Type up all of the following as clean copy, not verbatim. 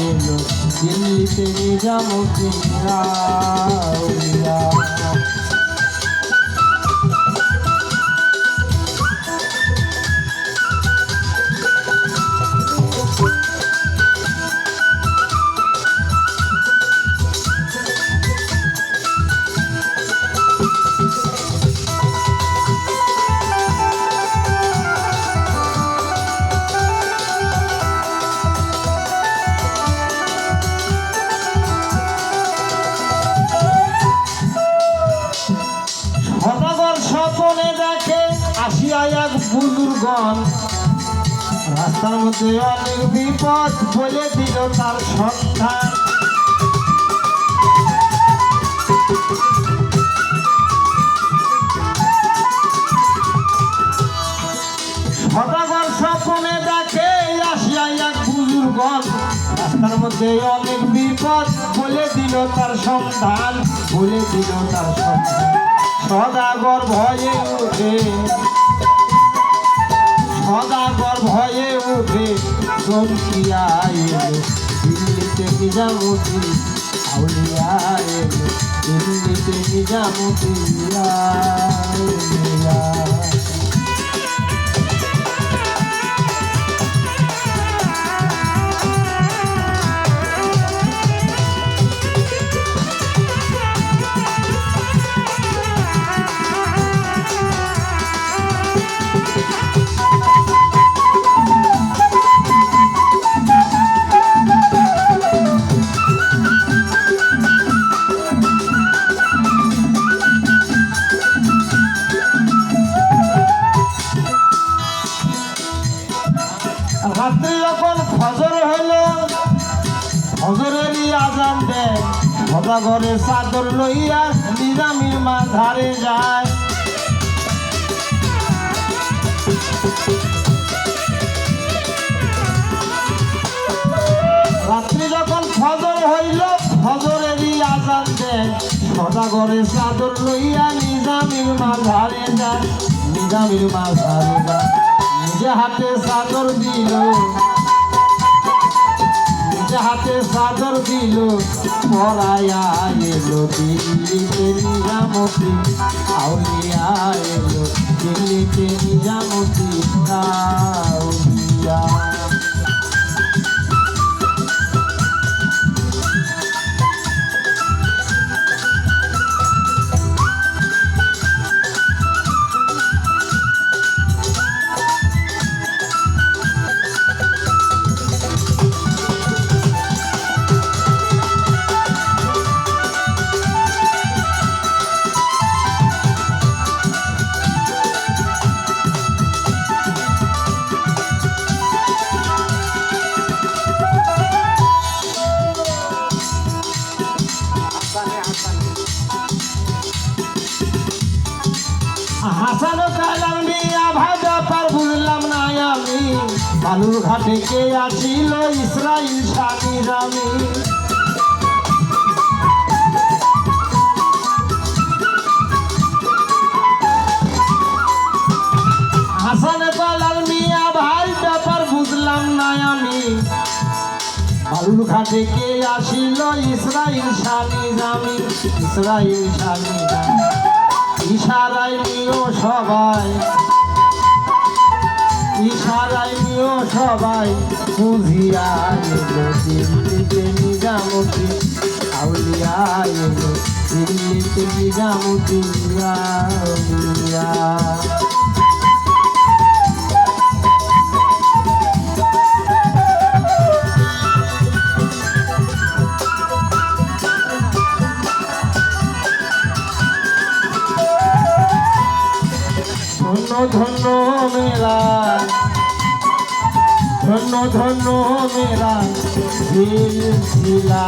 এলো দিল্লিতে নিজামুদ্দিন আউলিয়া। স্বপনে দেখে আসিয়া এক বুজুর্গণ, রাস্তার মধ্যে অনেক বিপদ বলে দিল তার সন্ধান। সদাগর স্বপনে দেখে আসিয়া এক বুজুর্গণ, রাস্তার মধ্যে অনেক বিপদ বলে দিল তার সন্ধান, বলে দিল তার সন্ধান। সদাগর ভয়ে উঠে, সদাগর ভয়ে উঠে চমকিয়া এলো দিল্লিতে নিজামুদ্দিন আউলিয়া এলো দিল্লিতে নিজামুদ্দিন আউলিয়া। রাত্রি যখন ফজর হইল, ফজরেরই আজান দেয়, সদাগরে চাদর লইয়া নিজামীর মাঝারে যায়। রাত্রি যখন ফজর হইল, ফজরেরই আজান দেয়, সদাগরে চাদর লইয়া নিজামীর মাঝারে যায়, নিজামীর মাঝারে যায়। নিজে হাতে চাদর দিল, নিজে হাতে চাদর দিল, পরায়া এলো দিল্লিতে নিজামুদ্দিন আউলিয়া এলো দিল্লিতে নিজামুদ্দিন আউলিয়া। হাসান কালাম মিয়া ভাই ব্যাপার বুঝলাম না আমি, বালুর ঘাটে কে আছিল ইসরাইল স্বামী রামি। হাসান কালাম মিয়া ভাই ব্যাপার বুঝলাম না আমি, বালুর ঘাটে কে আছিল ইসরাইল স্বামী রামি, ইসরাইল স্বামী রামি। ইশারায় নিও সবাই, ইশারায় নিও সবাই, বুঝিয়া এলো দিল্লিতে নিজামুদ্দিন আউলিয়া এলো দিল্লিতে নিজামুদ্দিন আউলিয়া। ধন্য ধন্য মেরা, ধন্য ধন্য মেরা সিলসিলা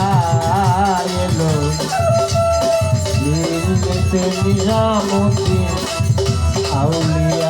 এলো দিল্লিতে নিজামুদ্দিন আউলিয়া।